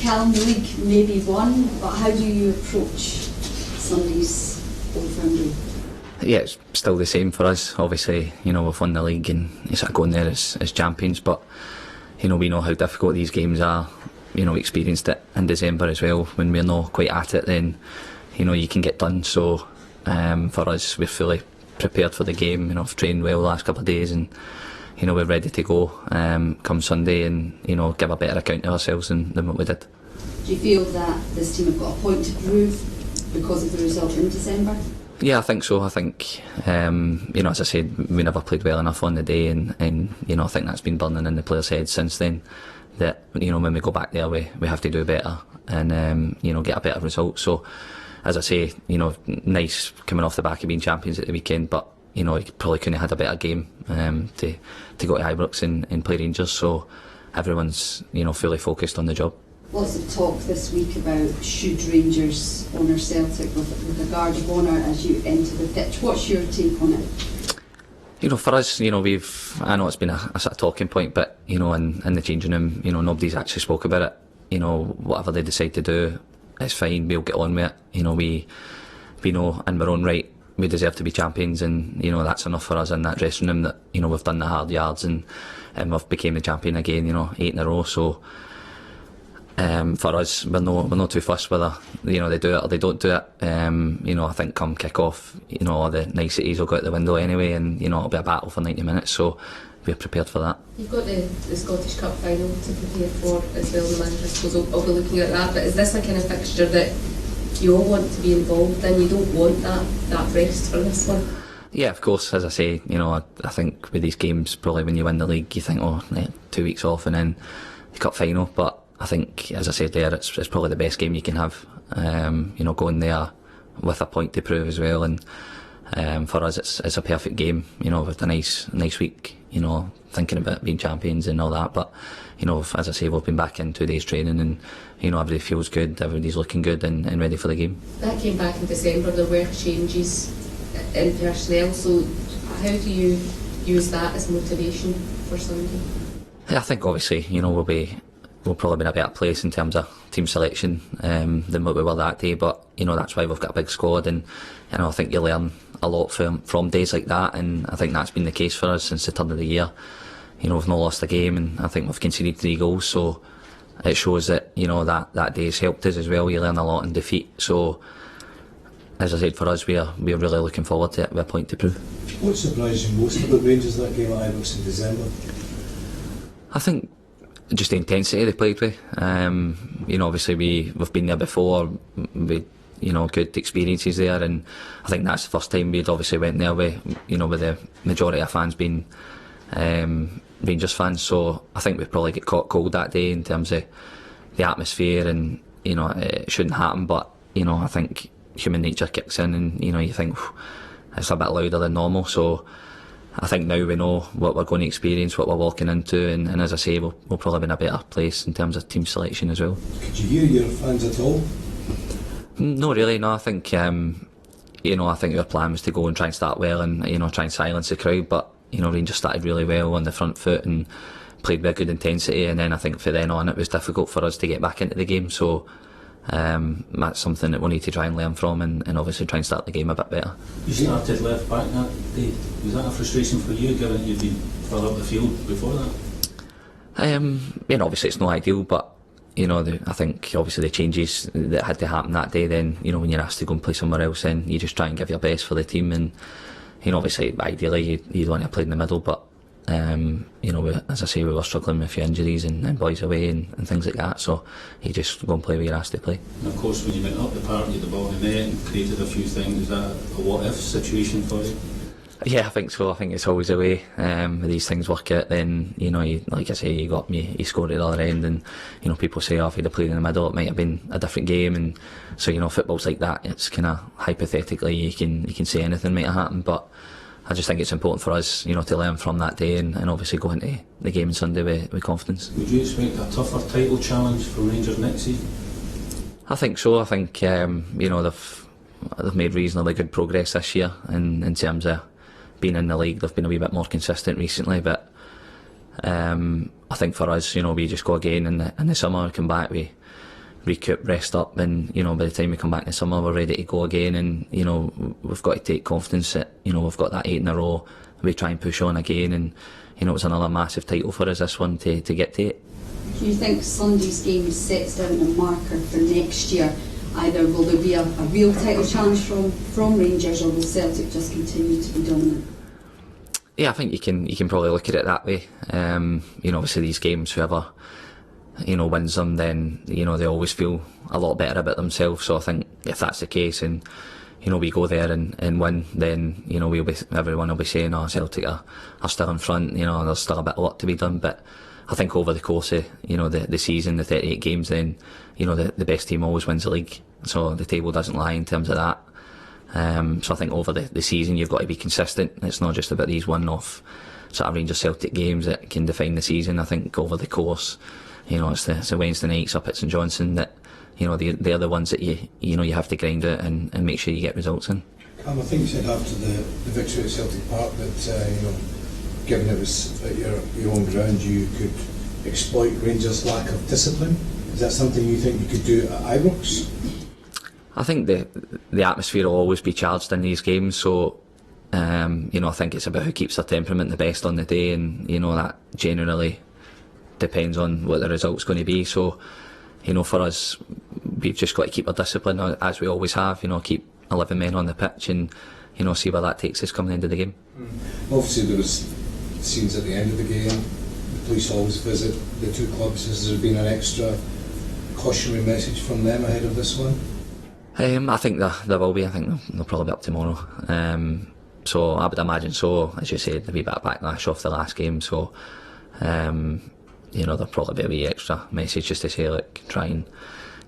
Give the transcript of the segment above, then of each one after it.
Callum, the league may be won, but how do you approach Sunday's Old Firm game? Yeah, it's still the same for us. Obviously, we've won the league and it's like going there as champions, but we know how difficult these games are. We experienced it in December as well. When we're not quite at it, then you can get done. So for us, we're fully prepared for the game. I've trained well the last couple of days, and we're ready to go come Sunday and give a better account of ourselves than what we did. Do you feel that this team have got a point to prove because of the result in December? Yeah, I think so. I think as I said, we never played well enough on the day, and I think that's been burning in the players' heads since then. That when we go back there, we have to do better and get a better result. So, as I say, nice coming off the back of being champions at the weekend, but you probably couldn't have had a better game to go to Ibrox and play Rangers. So everyone's fully focused on the job. Lots of talk this week about should Rangers honour Celtic with a guard of honour as you enter the pitch. What's your take on it? For us, I know it's been a sort of talking point, but in the changing room, nobody's actually spoke about it. Whatever they decide to do, it's fine. We'll get on with it. We know in our own right we deserve to be champions, and that's enough for us in that dressing room that we've done the hard yards and we've became the champion again. 8 in a row. So for us, we're not too fussed whether they do it or they don't do it. I think come kick off, all the niceties will go out the window anyway, and it'll be a battle for 90 minutes. So we're prepared for that. You've got the Scottish Cup final to prepare for as well. The manager, I suppose, will be looking at that. But is this a kind of fixture that you all want to be involved in? You don't want that rest for this one? Yeah, of course. As I say, I think with these games, probably when you win the league, you think, 2 weeks off and then the cup final. But I think, as I said there, it's probably the best game you can have. Going there with a point to prove as well, and for us, it's a perfect game. With a nice week. Thinking about being champions and all that. But as I say, we've been back in 2 days training, and everybody feels good. Everybody's looking good and ready for the game. That came back in December. There were changes in personnel. So how do you use that as motivation for Sunday? I think obviously we'll probably be in a better place in terms of team selection than what we were that day, but that's why we've got a big squad, and I think you learn a lot from days like that, and I think that's been the case for us since the turn of the year. We've not lost a game, and I think we've conceded 3 goals, so it shows that that day's helped us as well. You learn a lot in defeat, so as I said, for us, we're really looking forward to it with a point to prove. What surprised you most about Rangers that game at Ibrox in December? I think just the intensity they played with. Obviously we've been there before. We good experiences there, and I think that's the first time we'd obviously went there with with the majority of fans being Rangers fans. So I think we probably get caught cold that day in terms of the atmosphere, and it shouldn't happen, but I think human nature kicks in, and you think it's a bit louder than normal. So I think now we know what we're going to experience, what we're walking into, and as I say, we'll probably be in a better place in terms of team selection as well. Could you hear your fans at all? No, really. No, I think I think our plan was to go and try and start well, and try and silence the crowd. But Rangers started really well on the front foot and played with good intensity, and then I think from then on it was difficult for us to get back into the game. So that's something that we need to try and learn from, and obviously try and start the game a bit better. You started left back that day. Was that a frustration for you, given you'd been further up the field before that? Obviously it's not ideal, but I think obviously the changes that had to happen that day, then when you're asked to go and play somewhere else, then you just try and give your best for the team, and obviously ideally you'd want to play in the middle, but as I say, we were struggling with a few injuries and boys away and things like that, so you just go and play where you're asked to play. And of course, when you went up the park, you had the ball in the net and created a few things. Is that a what-if situation for you? Yeah, I think so. I think it's always a way. These things work out, then like I say, you got me, you scored at the other end, and people say, if you'd have played in the middle, it might have been a different game, and so football's like that. It's kind of hypothetically you can say anything might have happened, but I just think it's important for us, to learn from that day, and obviously go into the game on Sunday with confidence. Would you expect a tougher title challenge from Rangers next season? I think so. I think they've made reasonably good progress this year in terms of being in the league. They've been a wee bit more consistent recently, but I think for us, we just go again in the summer, come back with recoup, rest up, and by the time we come back in the summer we're ready to go again. And we've got to take confidence that we've got that 8 in a row. We try and push on again, and it was another massive title for us, this one, to get to it. Do you think Sunday's game sets down a marker for next year? Either will there be a real title challenge from Rangers, or will Celtic just continue to be dominant? Yeah, I think you can probably look at it that way. Obviously these games, whoever wins them, then they always feel a lot better about themselves. So I think if that's the case, and we go there and win, then everyone will be saying, "Oh, Celtic are still in front." There's still a bit of work to be done, but I think over the course of the season, the 38 games, then the best team always wins the league. So the table doesn't lie in terms of that. So I think over the season you've got to be consistent. It's not just about these one-off sort of Rangers Celtic games that can define the season. I think over the course, it's the Wednesday nights up at St Johnstone that they're the ones that you have to grind out and make sure you get results in. Callum, I think you said after the victory at Celtic Park that given it was at your own ground, you could exploit Rangers' lack of discipline. Is that something you think you could do at Ibrox? I think the atmosphere will always be charged in these games, so I think it's about who keeps their temperament the best on the day, and that generally depends on what the result's going to be. So for us, we've just got to keep our discipline as we always have. Keep 11 men on the pitch and see where that takes us come the end of the game. Obviously there was scenes at the end of the game. The police always visit the two clubs. Has there been an extra cautionary message from them ahead of this one? I think there will be. I think they'll probably be up tomorrow. So I would imagine so. As you said, there'll be a bit of backlash off the last game. So there'll probably be a wee extra message just to say, look, try and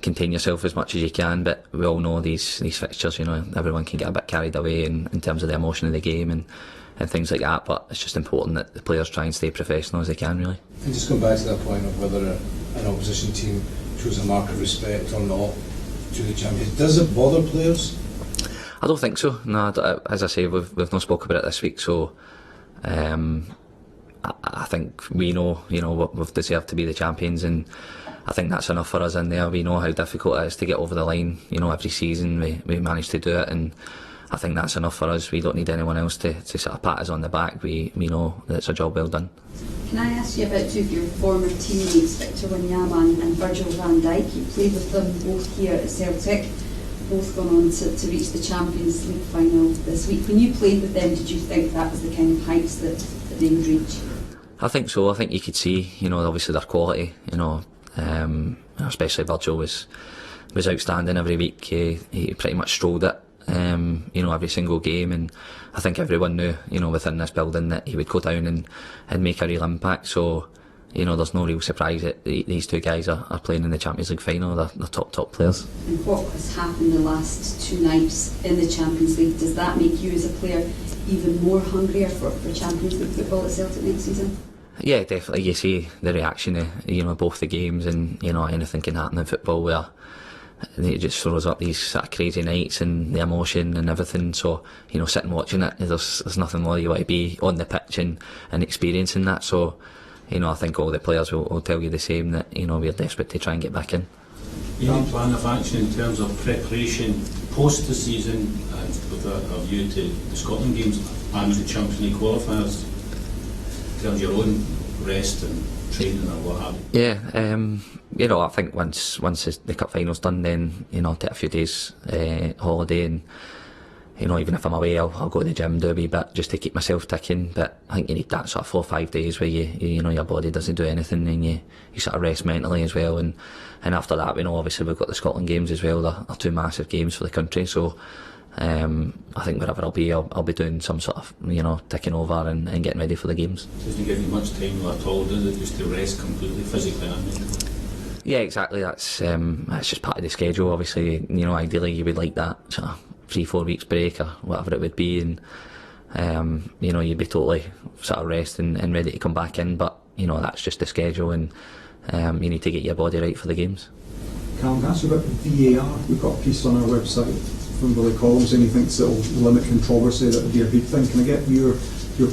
contain yourself as much as you can. But we all know these fixtures. Everyone can get a bit carried away in terms of the emotion of the game and things like that. But it's just important that the players try and stay professional as they can, really. And just going back to that point of whether an opposition team shows a mark of respect or not to the champions, does it bother players? I don't think so. No, as I say, we've not spoken about it this week, so I think we know, we've deserved to be the champions, and I think that's enough for us in there. We know how difficult it is to get over the line. Every season we manage to do it, and I think that's enough for us. We don't need anyone else to sort of pat us on the back. We know that it's a job well done. Can I ask you about two of your former teammates, Victor Wanyama and Virgil van Dijk? You played with them both here at Celtic, both gone on to reach the Champions League final this week. When you played with them, did you think that was the kind of heights that they would reach? I think so. I think you could see, obviously their quality, especially Virgil was outstanding every week. He pretty much strolled it, every single game, and I think everyone knew, within this building that he would go down and make a real impact. So, there's no real surprise that these two guys are playing in the Champions League final. They're top players. And what has happened the last two nights in the Champions League, does that make you as a player even more hungrier for Champions League football at Celtic next season? Yeah, definitely. You see the reaction of both the games, and anything can happen in football where it just throws up these sort of crazy nights and the emotion and everything. So sitting watching it, there's nothing more you want to be on the pitch and experiencing that. So I think all the players will tell you the same, that we're desperate to try and get back in. Any plan of action in terms of preparation post the season and with a view to the Scotland games and the Champions League qualifiers? In terms of your own rest and training or what have you? Yeah, I think once the cup final's done, then take a few days holiday, and even if I'm away, I'll go to the gym, do a wee bit just to keep myself ticking. But I think you need that sort of 4 or 5 days where your body doesn't do anything, and you sort of rest mentally as well. And after that, obviously we've got the Scotland games as well. They're two massive games for the country. So I think wherever I'll be doing some sort of ticking over and getting ready for the games. Doesn't give you much time at all, does it, just to rest completely, physically and mentally? Yeah, exactly. That's just part of the schedule. Obviously, ideally you would like that sort of 3-4 weeks break or whatever it would be, and you'd be totally sort of rest and ready to come back in. But that's just the schedule, and you need to get your body right for the games. Callum, can I ask you about VAR? We've got a piece on our website from Billy Collins, and he thinks it will limit controversy. That would be a good thing. Can I get your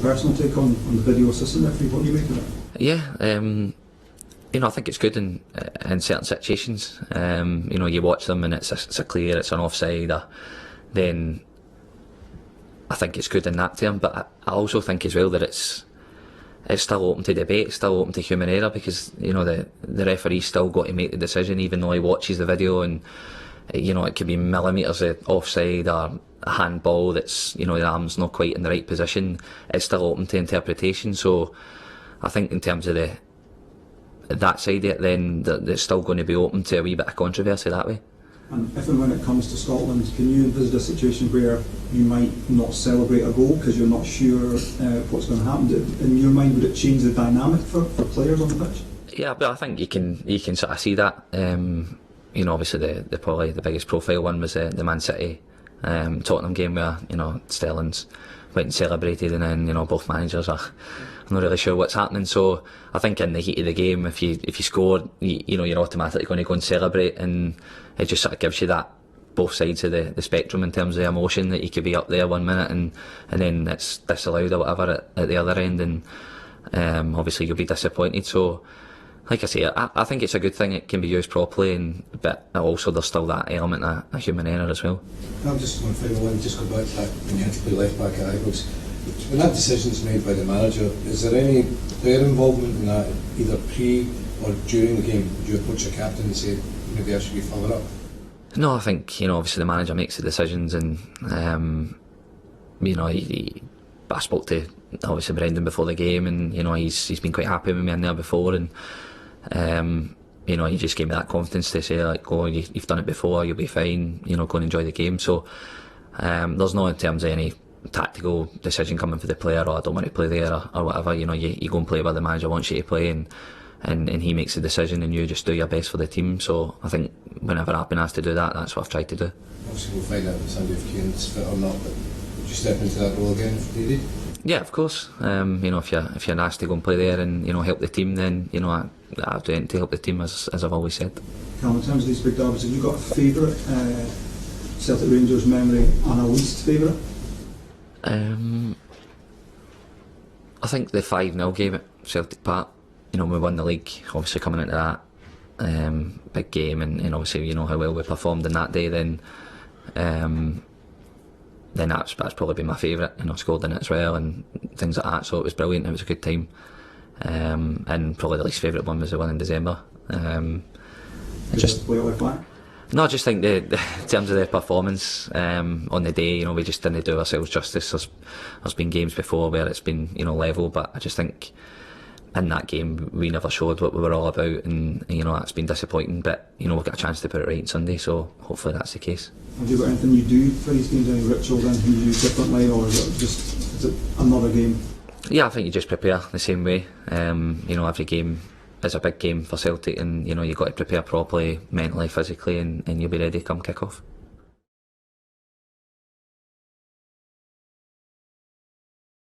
personal take on the video assistant referee? What do you make of it? Yeah, You know, I think it's good in certain situations. You know, you watch them and it's a clear, it's an offside, then I think it's good in that term. But I also think as well that it's still open to debate, it's still open to human error, because you know the referee's still got to make the decision, even though he watches the video, and you know it could be millimetres of offside or a handball that's, you know, the arm's not quite in the right position. It's still open to interpretation. So I think in terms of that side of it, then there's still going to be open to a wee bit of controversy that way. And if and when it comes to Scotland, can you envisage a situation where you might not celebrate a goal because you're not sure what's going to happen? In your mind, would it change the dynamic for players on the pitch? Yeah, but I think you can sort of see that. You know, obviously probably the biggest profile one was the Man City Tottenham game, where, you know, Sterling's went and celebrated, and then, you know, both managers are not really sure what's happening. So I think in the heat of the game, if you score, you know, you're automatically going to go and celebrate, and it just sort of gives you that both sides of the spectrum in terms of the emotion, that you could be up there 1 minute and then it's disallowed or whatever at the other end, and obviously you'll be disappointed. So like I say, I think it's a good thing, it can be used properly, but also there's still that element of human error as well. I'm just one final one, just go back to that when you had to play left back at Ibrox. When that decision's made by the manager, is there any player involvement in that, either pre or during the game? Would you approach your captain and say, maybe I should be further up? No, I think, you know, obviously the manager makes the decisions, and you know, I spoke to obviously Brendan before the game, and you know, he's been quite happy with me in there before, and you know, he just gave me that confidence to say, like, oh, you've done it before, you'll be fine, you know, go and enjoy the game. So there's no, in terms of any tactical decision coming for the player, or I don't want to play there, or whatever. You know, you go and play where the manager wants you to play, and he makes the decision, and you just do your best for the team. So I think whenever I've been asked to do that, that's what I've tried to do. Obviously we'll find out on Sunday if Kieran's fit or not, but would you step into that role again if needed? Yeah, of course. You know, if you're asked to go and play there and, you know, help the team, then, you know, I'll do anything to help the team, as I've always said. Callum, in terms of these big derbies, have you got a favourite Celtic Rangers memory and a least favourite? I think the 5-0 game at Celtic Park, you know, we won the league, obviously coming into that big game, and obviously, you know, how well we performed in that day, then that's probably been my favourite. You know, scored in it as well and things like that, so it was brilliant, it was a good time. And probably the least favourite one was the one in December. No, I just think in terms of the performance on the day, you know, we just didn't do ourselves justice. There's been games before where it's been, you know, level, but I just think in that game we never showed what we were all about, and, you know, that's been disappointing. But, you know, we've got a chance to put it right on Sunday, so hopefully that's the case. Have you got anything you do for these games, any rituals, anything you do differently, or is it another game? Yeah, I think you just prepare the same way. You know, every game is a big game for Celtic, and, you know, you've got to prepare properly, mentally, physically, and you'll be ready come kick off.